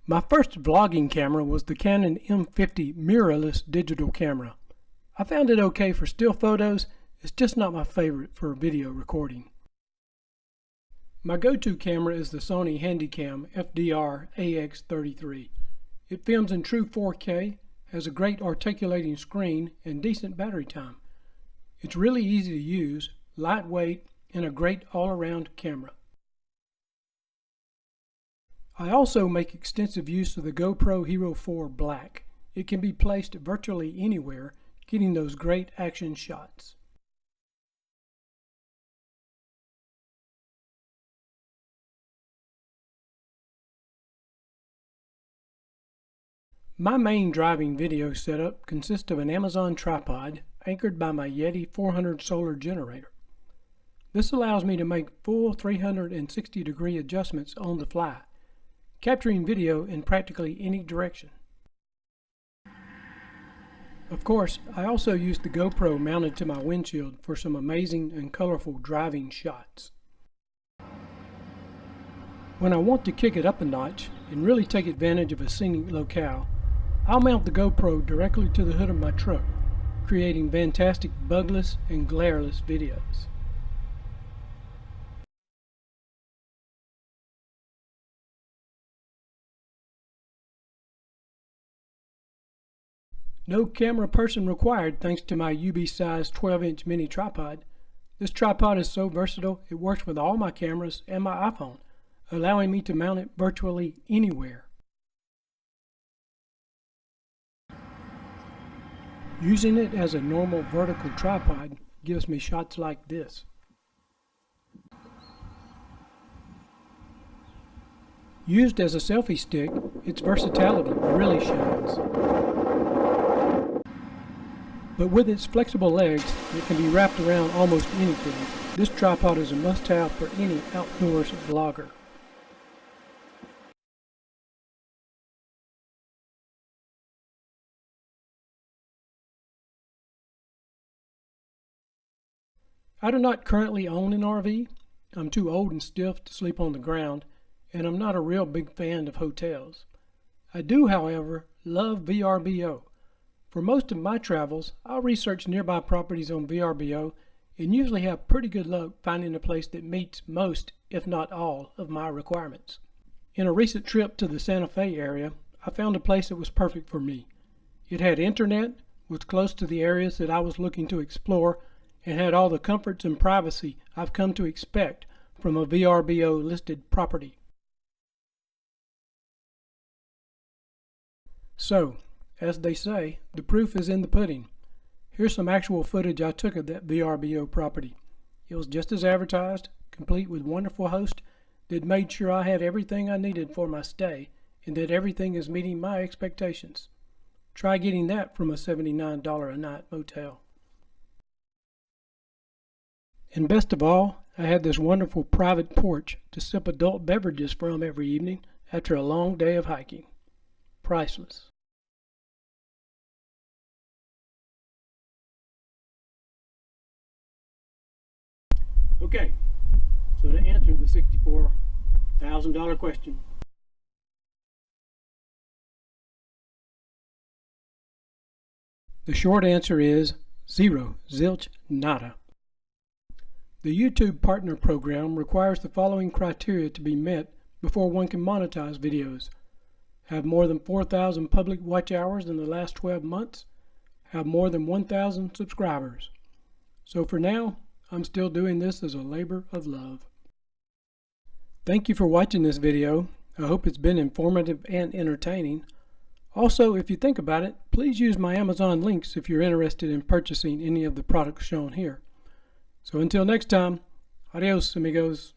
My first vlogging camera was the Canon M50 mirrorless digital camera. I found it okay for still photos, it's just not my favorite for video recording. My go-to camera is the Sony Handycam FDR AX33. It films in true 4K, has a great articulating screen, and decent battery time. It's really easy to use, lightweight, and a great all-around camera. I also make extensive use of the GoPro Hero 4 Black. It can be placed virtually anywhere, getting those great action shots. My main driving video setup consists of an Amazon tripod anchored by my Yeti 400 solar generator. This allows me to make full 360-degree adjustments on the fly, capturing video in practically any direction. Of course, I also use the GoPro mounted to my windshield for some amazing and colorful driving shots. When I want to kick it up a notch and really take advantage of a scenic locale, I'll mount the GoPro directly to the hood of my truck, creating fantastic bugless and glareless videos. No camera person required thanks to my UB-sized 12-inch mini tripod. This tripod is so versatile it works with all my cameras and my iPhone, allowing me to mount it virtually anywhere. Using it as a normal vertical tripod gives me shots like this. Used as a selfie stick, its versatility really shines. But with its flexible legs, it can be wrapped around almost anything. This tripod is a must-have for any outdoors vlogger. I do not currently own an RV. I'm too old and stiff to sleep on the ground, and I'm not a real big fan of hotels. I do, however, love VRBO. For most of my travels, I'll research nearby properties on VRBO and usually have pretty good luck finding a place that meets most, if not all, of my requirements. In a recent trip to the Santa Fe area, I found a place that was perfect for me. It had internet, was close to the areas that I was looking to explore, and had all the comforts and privacy I've come to expect from a VRBO listed property. So, as they say, the proof is in the pudding. Here's some actual footage I took of that VRBO property. It was just as advertised, complete with wonderful host that made sure I had everything I needed for my stay and that everything is meeting my expectations. Try getting that from a $79 a night motel. And best of all, I had this wonderful private porch to sip adult beverages from every evening after a long day of hiking. Priceless. Okay, so to answer the $64,000 question, the short answer is zero, zilch, nada. The YouTube Partner Program requires the following criteria to be met before one can monetize videos. Have more than 4,000 public watch hours in the last 12 months. Have more than 1,000 subscribers. So for now, I'm still doing this as a labor of love. Thank you for watching this video. I hope it's been informative and entertaining. Also, if you think about it, please use my Amazon links if you're interested in purchasing any of the products shown here. So until next time, adios amigos.